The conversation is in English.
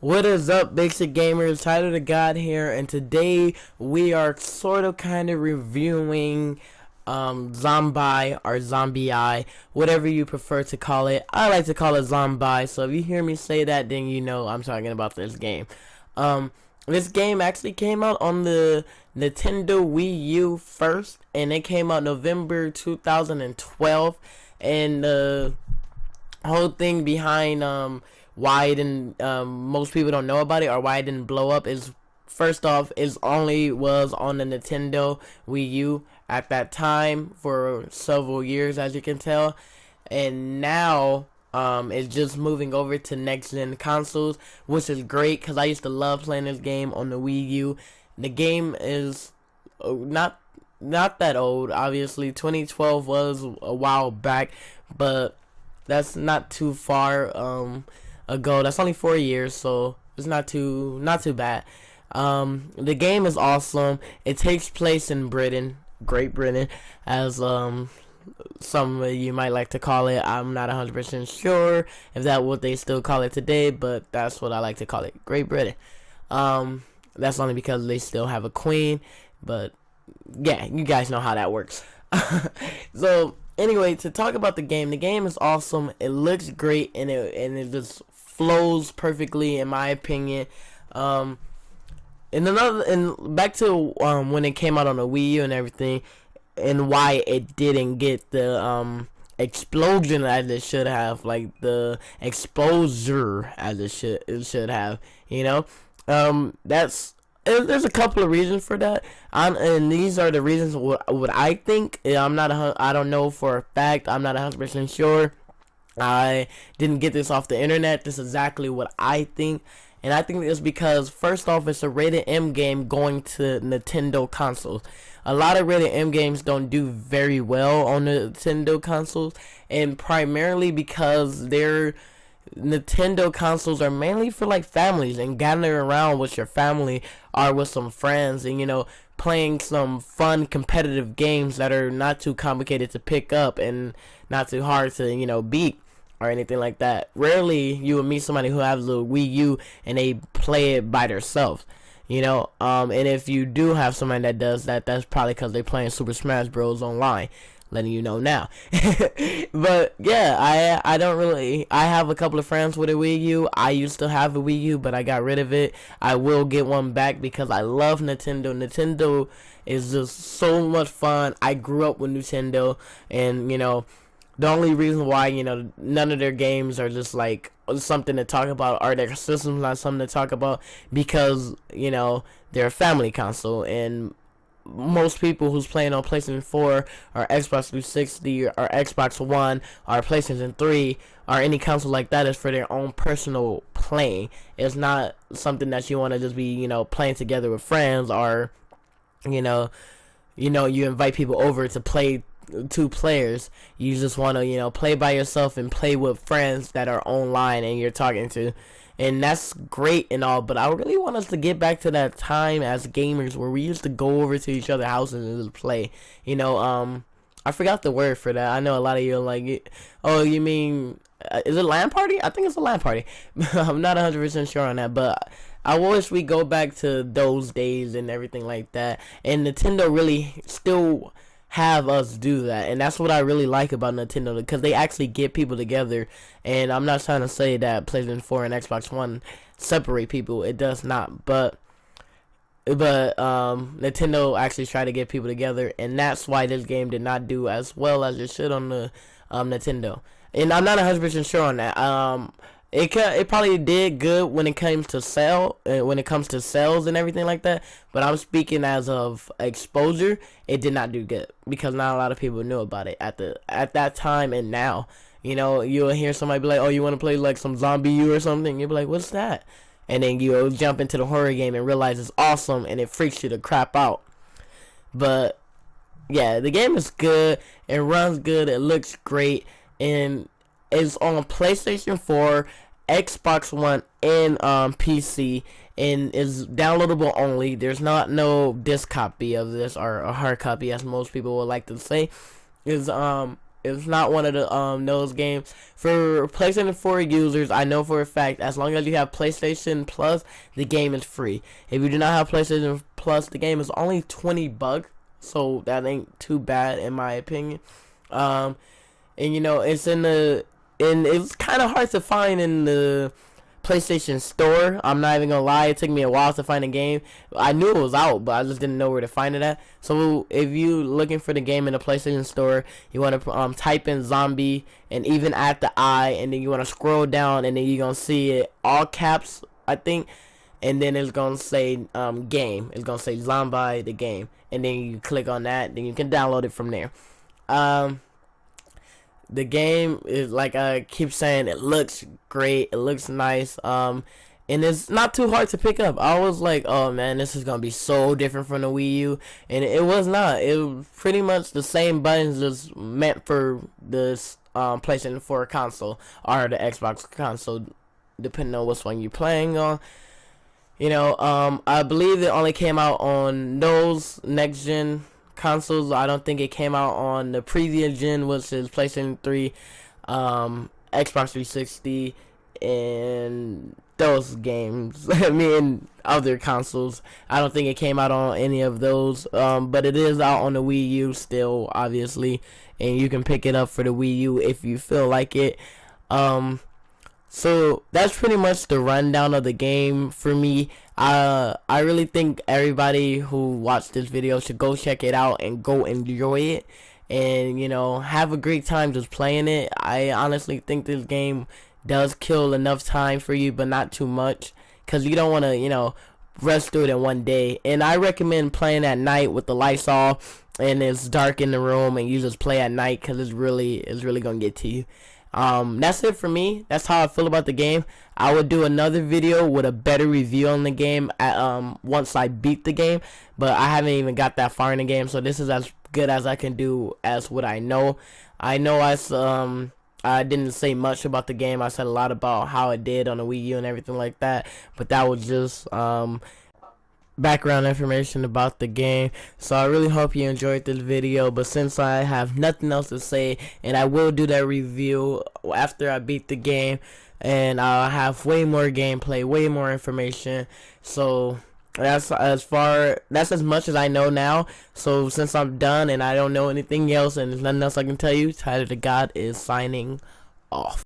What is up, basic gamers? Tyler the God here, and today we are sort of kind of reviewing ZOMBI or Zombie, whatever you prefer to call it. I like to call it Zombie, so if you hear me say that, then you know I'm talking about this game. This game actually came out on the Nintendo Wii U first, and it came out November 2012, and the whole thing behind why it didn't most people don't know about it or why it didn't blow up is, first off, it only was on the Nintendo Wii U at that time for several years, as you can tell, and now it's just moving over to next gen consoles, which is great because I used to love playing this game on the Wii U. The game is not that old, obviously. 2012 was a while back, but that's not too far ago. That's only 4 years, so it's not too bad. The game is awesome. It takes place in Britain, Great Britain, as some of you might like to call it. I'm not 100% sure if that's what they still call it today, but that's what I like to call it, Great Britain. That's only because they still have a queen, but yeah, you guys know how that works. So anyway, to talk about the game is awesome. It looks great, and it just flows perfectly, in my opinion. And back to when it came out on the Wii U and everything, and why it didn't get the explosion as it should have, like the exposure as it should have. You know, there's a couple of reasons for that, and these are the reasons what I think. I don't know for a fact. I'm not 100% sure. I didn't get this off the internet. This is exactly what I think, and I think it's because, first off, it's a rated M game going to Nintendo consoles. A lot of rated M games don't do very well on the Nintendo consoles, and primarily because their Nintendo consoles are mainly for like families and gathering around with your family or with some friends, and, you know, playing some fun competitive games that are not too complicated to pick up and not too hard to, you know, beat or anything like that. Rarely you will meet somebody who has a Wii U and they play it by themselves, you know. And if you do have somebody that does that, that's probably because they're playing Super Smash Bros. Online, letting you know now. But yeah, I have a couple of friends with a Wii U. I used to have a Wii U, but I got rid of it. I will get one back because I love Nintendo. Nintendo is just so much fun. I grew up with Nintendo, and, you know, the only reason why, you know, none of their games are just like something to talk about, or their systems not something to talk about, because, you know, they're a family console, and most people who's playing on PlayStation 4 or Xbox 360 or Xbox One or PlayStation 3 or any console like that is for their own personal playing. It's not something that you want to just be, you know, playing together with friends, or, you know, you invite people over to play two players. You just want to, you know, play by yourself and play with friends that are online and you're talking to. And that's great and all, but I really want us to get back to that time as gamers where we used to go over to each other's houses and just play. You know, I forgot the word for that. I know a lot of you are like, oh, you mean, is it LAN party? I think it's a LAN party. I'm not 100% sure on that, but I wish we go back to those days and everything like that. And Nintendo really still have us do that, and that's what I really like about Nintendo, because they actually get people together. And I'm not trying to say that PlayStation 4 and Xbox One separate people. It does not, but Nintendo actually try to get people together, and that's why this game did not do as well as it should on the Nintendo. And I'm not 100% sure on that. It probably did good when it comes to sales and everything like that, but I'm speaking as of exposure. It did not do good because not a lot of people knew about it at that time. And now, you know, you'll hear somebody be like, oh, you want to play like some Zombie U or something? You'll be like, what's that? And then you'll jump into the horror game and realize it's awesome, and it freaks you to crap out. But yeah, the game is good. It runs good. It looks great, and it's on PlayStation 4, Xbox One, and PC, and is downloadable only. There's no disc copy of this, or a hard copy, as most people would like to say. Is It's not one of the those games. For PlayStation 4 users, I know for a fact, as long as you have PlayStation Plus, the game is free. If you do not have PlayStation Plus, the game is only $20, so that ain't too bad in my opinion. And you know, it's it's kind of hard to find in the PlayStation Store. I'm not even gonna lie, it took me a while to find a game. I knew it was out, but I just didn't know where to find it at. So if you looking for the game in the PlayStation Store, you want to type in zombie and even at the I, and then you want to scroll down, and then you're gonna see it all caps, I think, and then it's gonna say game. It's gonna say zombie the game, and then you click on that, then you can download it from there. The game is, like I keep saying, it looks great, it looks nice, and it's not too hard to pick up. I was like, oh man, this is gonna be so different from the Wii U, and it was not. It was pretty much the same buttons, just meant for this PlayStation 4 console or the Xbox console, depending on which one you're playing on. You know, I believe it only came out on those next gen consoles. I don't think it came out on the previous gen, which is PlayStation 3, Xbox 360, and those games. I mean, other consoles. I don't think it came out on any of those, but it is out on the Wii U still, obviously, and you can pick it up for the Wii U if you feel like it. So that's pretty much the rundown of the game for me. I really think everybody who watched this video should go check it out and go enjoy it, and you know, have a great time just playing it. I honestly think this game does kill enough time for you, but not too much, because you don't want to, you know, rush through it in one day. And I recommend playing at night with the lights off and it's dark in the room, and you just play at night, because it's really gonna get to you. That's it for me. That's how I feel about the game. I would do another video with a better review on the game once I beat the game, but I haven't even got that far in the game, so this is as good as I can do as what I know. I didn't say much about the game. I said a lot about how it did on the Wii U and everything like that, but that was just background information about the game. So I really hope you enjoyed this video, but since I have nothing else to say, and I will do that review after I beat the game, and I'll have way more gameplay, way more information. So that's as much as I know now. So since I'm done and I don't know anything else and there's nothing else I can tell you, Tyler the God is signing off.